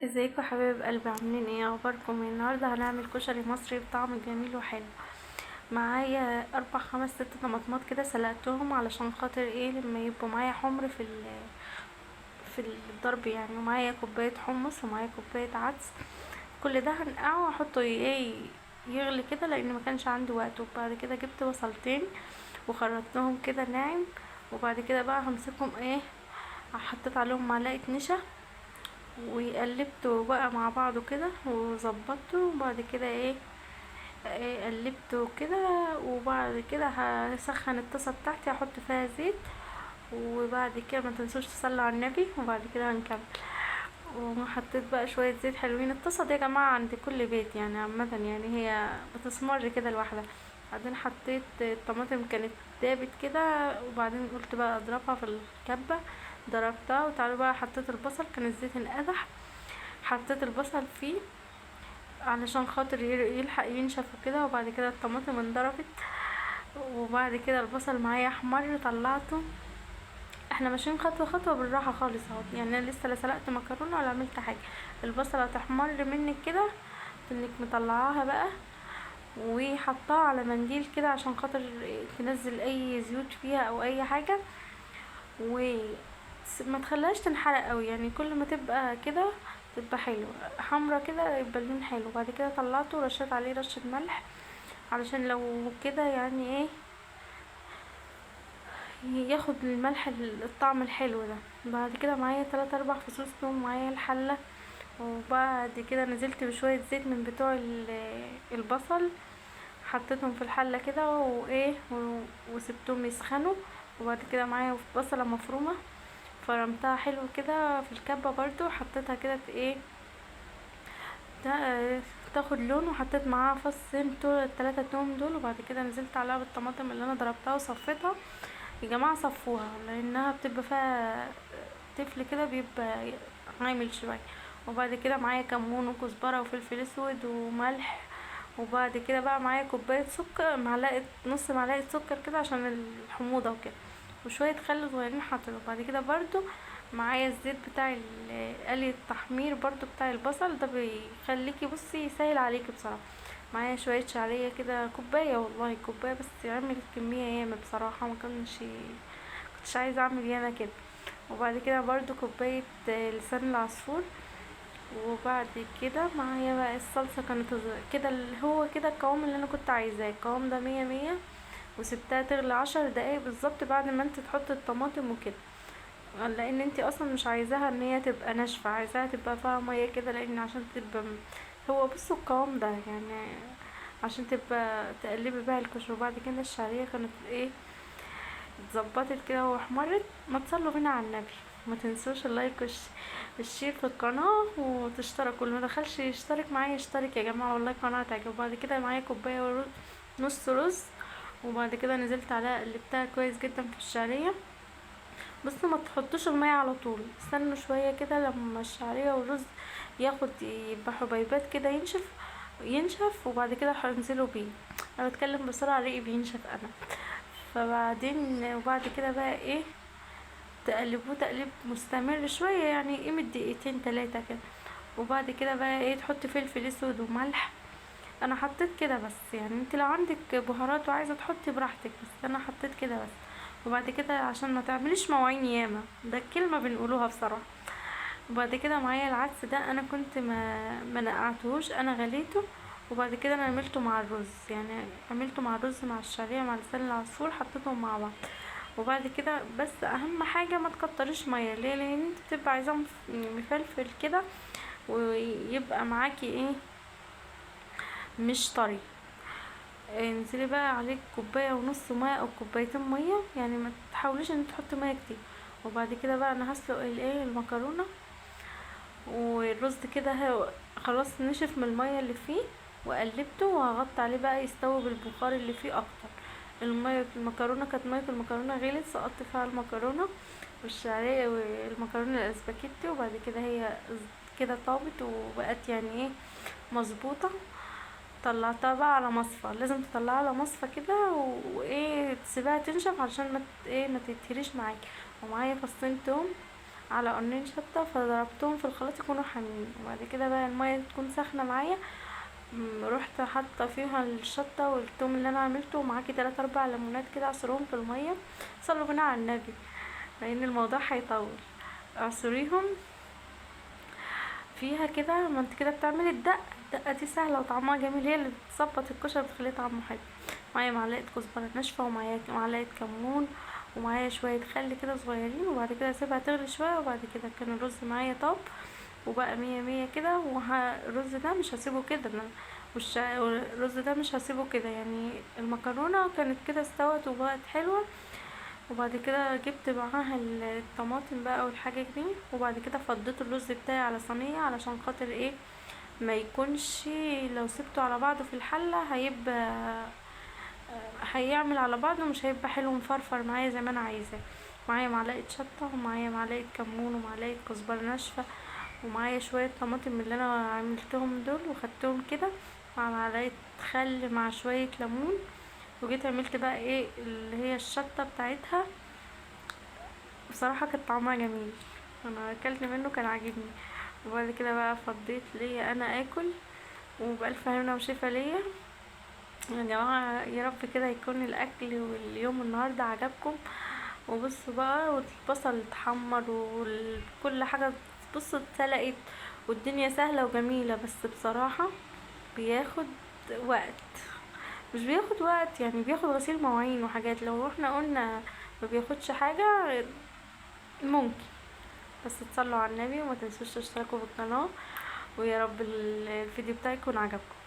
ازيكم يا حبايب قلبي، عاملين ايه؟ اخباركم ايه؟ النهارده هنعمل كشري مصري بطعم جميل وحلو. معايا 4 5 6 طماطمات كده، سلقتهم علشان خاطر ايه لما يبقوا معايا حمر في الضرب يعني. ومعايا كوبايه حمص ومعايا كوبايه عدس. كل ده هنقعه واحطه ايه يغلي كده، لان ما كانش عندي وقت. وبعد كده جبت بصلتين وخرطتهم كده ناعم. وبعد كده بقى همسكهم حطيت عليهم معلقه نشا وقلبته بقى مع بعضه كده وظبطته. وبعد كده قلبته كده. وبعد كده هسخن الطاسه بتاعتي، هحط فيها زيت. وبعد كده ما تنسوش تصلوا على النبي. وبعد كده هنكمل. وحطيت بقى شويه زيت حلوين. الطاسه دي يا جماعه عند كل بيت يعني، عامه يعني هي بتسمر كده لوحدها. بعدين حطيت الطماطم، كانت دابت كده. وبعدين قلت بقى اضربها في الكبه، ضربتها. وتعالوا بقى حطيت البصل، كان الزيت انقدح. حطيت البصل فيه علشان خاطر يلحق ينشف وكده. وبعد كده الطماطم انضربت. وبعد كده البصل معايا احمر، طلعته. احنا ماشيين خطوه خطوه بالراحه خالص اهو يعني. انا لسه لا سلقت مكرونه ولا عملت حاجه. البصله تحمر منك كده، انك مطلعاها بقى وحطها على منديل كده عشان خاطر تنزل اي زيوت فيها او اي حاجه. وما تخليهاش تنحرق قوي يعني، كل ما تبقى كده تبقى حلوه حمرا كده يبقى اللون حلو. وبعد كده طلعته ورشيت عليه رشه ملح علشان لو كده يعني ياخد الملح الطعم الحلو ده. بعد كده معايا 3 4 فصوص توم معايا الحله. وبعد كده نزلت بشويه زيت من بتوع البصل، حطيتهم في الحله كده وسبتهم يسخنوا. وبعد كده معايا بصله مفرومه، فرمتها حلو كده في الكبة برضو، حطيتها كده تاخد لون. وحطيت معاها فصين 3 توم دول. وبعد كده نزلت عليها بالطماطم اللي انا ضربتها وصفيتها. يا جماعة صفوها لانها بتبقى فيها تفل كده، بيبقى عامل شوية. وبعد كده معايا كمون وكزبرة وفلفل اسود وملح. وبعد كده بقى معايا كوباية سكر، نص معلقة سكر كده عشان الحموضة وكده. وشوية خل صغيرين حطيته. وبعد كده برضو معايا الزيت بتاع قلي التحمير برضو بتاع البصل ده، بيخليكي بصي يسهل عليكي بصراحة. معايا شوية شعرية كده، كوباية والله كوباية بس، عملت كمية ياما بصراحة. ما كنتش عايزة اعمل ياما كده. وبعد كده برضو كوباية لسان العصفور. وبعد كده معايا بقى الصلصة، كانت كده هو كده القوام اللي انا كنت عايزاه، القوام ده مية مية. وسبتها تغلي 10 دقايق بالظبط بعد ما انت تحط الطماطم وكده، لان انت اصلا مش عايزاها ان هي تبقى ناشفة، عايزاها تبقى فيها مية كده، لان عشان تبقى هو بصوا القوام ده يعني عشان تبقى تقلبي بقى الكشري. وبعد كده الشعرية كانت اتظبطت كده واحمرت. ما تصلوا بينا على النبي. ما تنسوش اللايك والشير في القناة وتشتركوا. اللي ما دخلش يشترك معايا يشترك يا جماعة، والله القناة هتعجب. وبعد كده معايا كوباية نص رز. وبعد كده نزلت عليها قلبتها كويس جدا في الشعرية. بس ما تحطوش المية على طول، استنوا شوية كده لما الشعرية والرز يبقى حبيبات كده، ينشف. وبعد كده هنزله بيه. انا بتكلم بسرعة ريقي بينشف انا. وبعد كده بقى تقلبوه تقليب مستمر شوية يعني قيمة دقيقتين 3 كده. وبعد كده بقى تحطي فلفل اسود وملح. انا حطيت كده بس يعني، انت لو عندك بهارات وعايزة تحطي براحتك، بس انا حطيت كده بس. وبعد كده عشان ما تعمليش مواعين ياما، ده الكلمة بنقولوها بصراحة. وبعد كده معايا العدس ده، انا كنت ما نقعتهوش، انا غليته. وبعد كده انا عملته مع الرز يعني، عملته مع الرز مع الشعرية مع لسان العصفور، حطيتهم مع بعض. وبعد كده بس اهم حاجه ما تكتريش ميه، ليه؟ لان انت بتبقى عايزاه مفلفل كده، ويبقى معاكي مش طري. انزلي بقى عليك كوبايه ونص ميه او كوبايتين ميه يعني، ما تحاوليش ان تحطي ميه كتير. وبعد كده بقى انا هسلق المكرونه. والرز كده خلاص نشف من الميه اللي فيه. وقلبته وهغطي عليه بقى يستوي بالبخار اللي فيه اكتر. الميه في المكرونه كانت ميه المكرونه غلت، سقطت فيها المكرونه والشعريه والمكرونه الاسباجيتي. وبعد كده هي كده طابت وبقت يعني مظبوطه. طلعتها بقى على مصفى، لازم تطلعها على مصفى كده تسيبها تنشف علشان ما ما تتهريش معاكي. ومعايا فصين توم على قرنين شطة، فضربتهم في الخلاط يكونوا حامين. وبعد كده بقى المية تكون سخنة معايا، رحت حاطه فيها الشطه والثوم اللي انا عملته، ومعاكي 3 4 ليمونات كده اعصرهم في الميه. صلوا بنا على النبي لان الموضوع هيطول. اعصريهم فيها كده. ما انت كده بتعملي الدقه دي سهله وطعمها جميل، هي اللي بتظبط الكشري بتخليه طعمه حلو. معايا معلقه كزبره ناشفه، ومعايا معلقه كمون، ومعايا شويه خل كده صغيرين. وبعد كده اسيبها تغلي شويه. وبعد كده كان الرز معايا طاب وبقى مية مية كده. الرز ده مش هسيبه كده، الرز ده مش هسيبه كده يعني. المكرونة كانت كده استوت وبقت حلوة. وبعد كده جبت معاها الطماطم بقى والحاجة دي. وبعد كده فضيت الرز بتاعي على صينية علشان خاطر ايه، ما يكونش لو سبته على بعضه في الحلة هيعمل على بعضه، مش هيبقى حلو مفرفر معايا زي ما انا عايزاه. معايا معلقة شطة، ومعايا معلقة كمون، ومعلقة كزبرة ناشفة، ومعايا شوية طماطم اللي انا عملتهم دول وخدتهم كده مع معلقة خل مع شوية ليمون. وجيت عملت بقى ايه اللي هي الشطة بتاعتها. بصراحة كانت طعمها جميل، انا اكلت منه كان عاجبني. وبعد كده بقى فضيت ليا انا اكل، وبألف هنا وشفا ليا. يا جماعة يا رب كده يكون الاكل واليوم النهاردة عجبكم. وبصوا بقى، والبصل اتحمر وكل حاجة بصوا اتسلقت، والدنيا سهلة وجميلة. بس بصراحة بياخد وقت، مش بياخد وقت يعني، بياخد غسيل مواعين وحاجات. لو احنا قلنا ما بياخدش حاجة ممكن. بس تصلوا على النبي وما تنسوش تشتركوا في القناة. ويا رب الفيديو بتاعي يكون عجبكم.